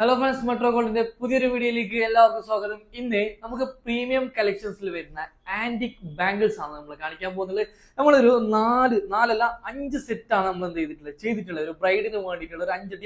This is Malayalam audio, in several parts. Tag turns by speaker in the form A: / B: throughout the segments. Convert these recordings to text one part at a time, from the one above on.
A: ഹലോ ഫ്രണ്ട്സ്, മെട്രോ ഗോൾഡിന്റെ പുതിയൊരു വീഡിയോയിലേക്ക് എല്ലാവർക്കും സ്വാഗതം. ഇന്ന് നമുക്ക് പ്രീമിയം കളക്ഷൻസിൽ വരുന്ന ആന്റിക് ബാംഗിൾസ് ആണ് നമ്മൾ കാണിക്കാൻ പോകുന്നത്. നമ്മളൊരു നാലല്ല 5 സെറ്റാണ് നമ്മൾ ചെയ്തിട്ടുള്ളത്. ഒരു ബ്രൈഡിന് വേണ്ടിയിട്ടുള്ള ഒരു 5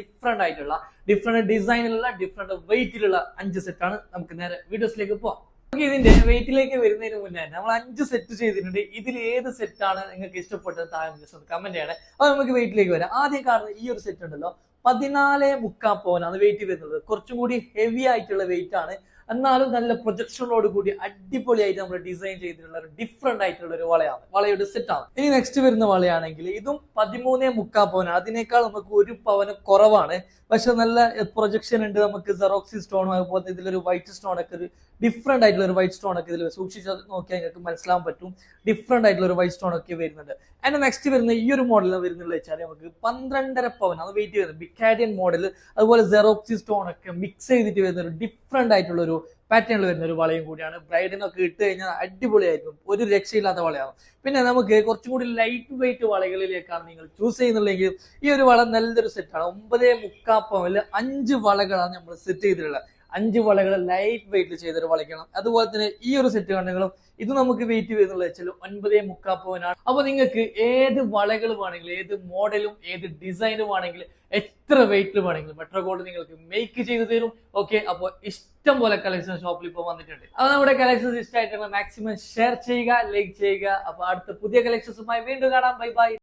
A: ഡിഫറെന്റ് ഡിസൈനിലുള്ള ഡിഫറെന്റ് വെയിറ്റിലുള്ള 5 സെറ്റാണ്. നമുക്ക് നേരെ വീഡിയോസിലേക്ക് പോവാം. നമുക്ക് ഇതിന്റെ വെയിറ്റിലേക്ക് വരുന്നതിന് മുന്നേ നമ്മൾ 5 സെറ്റ് ചെയ്തിട്ടുണ്ട്. ഇതിൽ ഏത് സെറ്റാണ് നിങ്ങൾക്ക് ഇഷ്ടപ്പെട്ടത് താഴെ കമന്റ് ചെയ്യണേ. അത് നമുക്ക് വെയിറ്റിലേക്ക് വരാം. ആദ്യം കാണുന്ന ഈ ഒരു സെറ്റ് ഉണ്ടല്ലോ, 14.75 പവനാണ് വെയിറ്റ് വരുന്നത്. കുറച്ചും കൂടി ഹെവി ആയിട്ടുള്ള വെയിറ്റ് ആണ്, എന്നാലും നല്ല പ്രൊജക്ഷനോട് കൂടി അടിപൊളിയായിട്ട് നമ്മൾ ഡിസൈൻ ചെയ്തിട്ടുള്ള ഒരു ഡിഫറെന്റ് ആയിട്ടുള്ള ഒരു വളയുടെ സെറ്റ് ആണ്. ഇനി നെക്സ്റ്റ് വരുന്ന വളയാണെങ്കിൽ ഇതും 13.75 പവനാണ്. അതിനേക്കാൾ നമുക്ക് 1 പവന് കുറവാണ്, പക്ഷെ നല്ല പ്രൊജക്ഷൻ ഉണ്ട്. നമുക്ക് സെറോക്സി സ്റ്റോണും അതുപോലെ ഇതിലൊരു വൈറ്റ് സ്റ്റോൺ ഒക്കെ, ഒരു ഡിഫറെന്റ് ആയിട്ടുള്ള ഒരു വൈറ്റ് സ്റ്റോൺ ഒക്കെ ഇതിൽ സൂക്ഷിച്ച് നോക്കിയാൽ നിങ്ങൾക്ക് മനസ്സിലാൻ പറ്റും. ഡിഫറെന്റ് ആയിട്ടുള്ള ഒരു വൈറ്റ് സ്റ്റോൺ ഒക്കെ വരുന്നുണ്ട്. അതിന്റെ നെക്സ്റ്റ് വരുന്ന ഈ ഒരു മോഡൽ വരുന്നത് വെച്ചാൽ നമുക്ക് 12.5 പവനാണ് വെയിറ്റ് വരുന്നത്. ബിക്കാഡിയൻ മോഡൽ, അതുപോലെ സെറോക്സി സ്റ്റോൺ ഒക്കെ മിക്സ് ചെയ്തിട്ട് വരുന്ന ഒരു ഡിഫറെന്റ് ആയിട്ടുള്ള ഒരു പാറ്റേണിൽ വരുന്ന ഒരു വളയും കൂടിയാണ്. ബ്രൈഡിനൊക്കെ ഇട്ട് കഴിഞ്ഞാൽ അടിപൊളിയായിരിക്കും, ഒരു രക്ഷയില്ലാത്ത വളയാണ്. പിന്നെ നമുക്ക് കുറച്ചും കൂടി ലൈറ്റ് വെയിറ്റ് വളകളിലേക്കാണ് നിങ്ങൾ ചൂസ് ചെയ്യുന്നുണ്ടെങ്കിൽ ഈ ഒരു വള നല്ലൊരു സെറ്റാണ്. 9.75 പവനിൽ 5 വളകളാണ് നമ്മൾ സെറ്റ് ചെയ്തിട്ടുള്ളത്. 5 വളകൾ ലൈറ്റ് വെയിറ്റിൽ ചെയ്തൊരു വളയ്ക്കണം. അതുപോലെ തന്നെ ഈ ഒരു സെറ്റ് കണ്ടെങ്കിലും ഇത് നമുക്ക് വെയിറ്റ് വരുന്നുള്ള വെച്ചാൽ 9.75 പവനാണ്. അപ്പൊ നിങ്ങൾക്ക് ഏത് വളകൾ വേണമെങ്കിലും, ഏത് മോഡലും ഏത് ഡിസൈനും വേണമെങ്കിലും, എത്ര വെയിറ്റിൽ വേണമെങ്കിലും മെട്രോ ഗോൾഡ് നിങ്ങൾക്ക് മേക്ക് ചെയ്ത് തരും. ഓക്കെ, അപ്പോൾ ഇഷ്ടം പോലെ കളക്ഷൻ ഷോപ്പിൽ ഇപ്പോൾ വന്നിട്ടുണ്ട്. അത് നമ്മുടെ കളക്ഷൻസ് ഇഷ്ടമായിട്ടുള്ള മാക്സിമം ഷെയർ ചെയ്യുക, ലൈക്ക് ചെയ്യുക. അപ്പൊ അടുത്ത പുതിയ കളക്ഷൻസുമായി വീണ്ടും കാണാം. Bye bye.